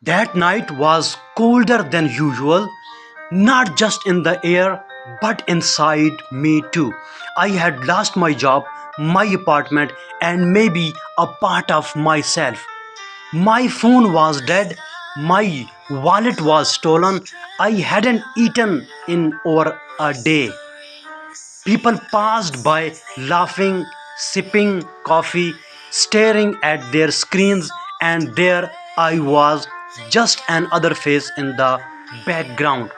That night was colder than usual, not just in the air, but inside me too. I had lost my job, my apartment, and maybe a part of myself. My phone was dead, my wallet was stolen, I hadn't eaten in over a day. People passed by laughing, sipping coffee, staring at their screens, and there I was, just another face in the background.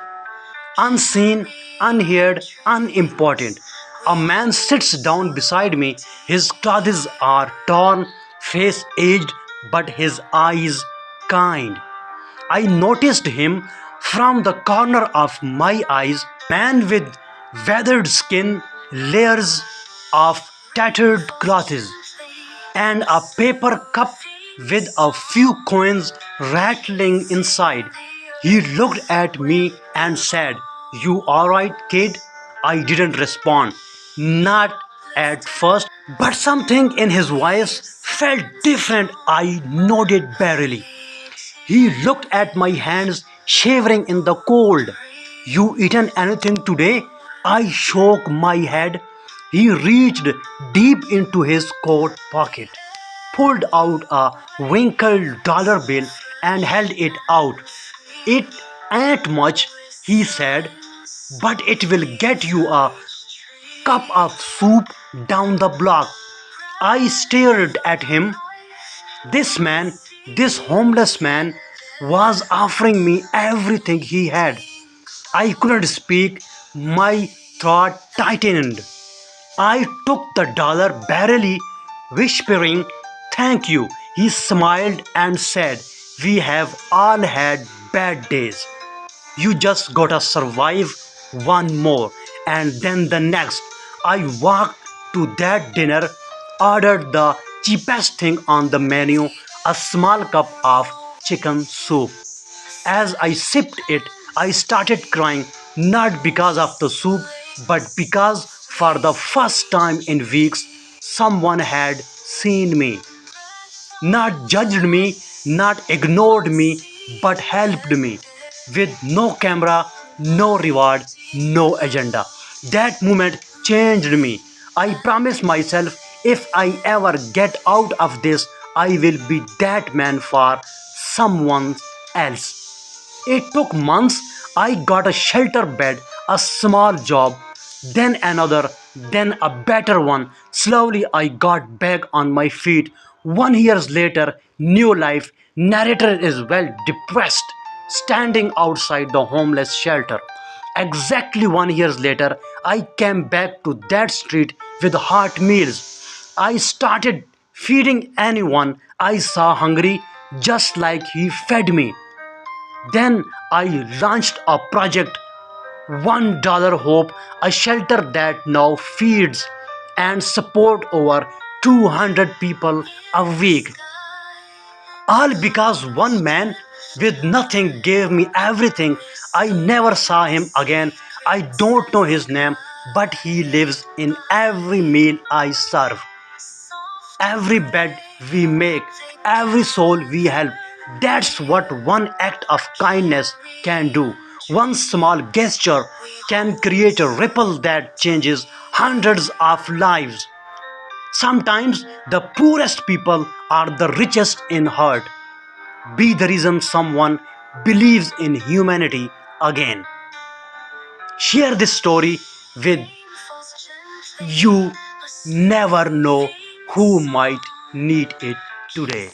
Unseen, unheard, unimportant. A man sits down beside me. His clothes are torn, face aged, but his eyes kind. I noticed him from the corner of my eyes, man with weathered skin, layers of tattered clothes, and a paper cup with a few coins rattling inside. He looked at me and said, "You alright, kid?" I didn't respond. Not at first, but something in his voice felt different. I nodded barely. He looked at my hands shivering in the cold. "You eaten anything today?" I shook my head. He reached deep into his coat pocket, pulled out a wrinkled dollar bill, and held it out. "It ain't much," he said, "but it will get you a cup of soup down the block." I stared at him. This man, this homeless man, was offering me everything he had. I couldn't speak, my throat tightened. I took the dollar barely, whispering, "Thank you." He smiled and said, "We have all had bad days. You just gotta survive one more and then the next." I walked to that dinner, ordered the cheapest thing on the menu, a small cup of chicken soup. As I sipped it, I started crying, not because of the soup, but because for the first time in weeks, someone had seen me. Not judged me, not ignored me, but helped me. With no camera, no reward, no agenda. That moment changed me. I promised myself, if I ever get out of this, I will be that man for someone else. It took months. I got a shelter bed, a small job, then another, then a better one. Slowly, I got back on my feet. 1 year later, new life. Narrator is well depressed, standing outside the homeless shelter. Exactly 1 year later, I came back to that street with hot meals. I started feeding anyone I saw hungry, just like he fed me. Then I launched a project, $1 Hope, a shelter that now feeds and support over 200 people a week. All because one man with nothing gave me everything. I never saw him again. I don't know his name, but he lives in every meal I serve, every bed we make, every soul we help. That's what one act of kindness can do. One small gesture can create a ripple that changes hundreds of lives. Sometimes the poorest people are the richest in heart. Be the reason someone believes in humanity again. Share this story with you. Never know who might need it today.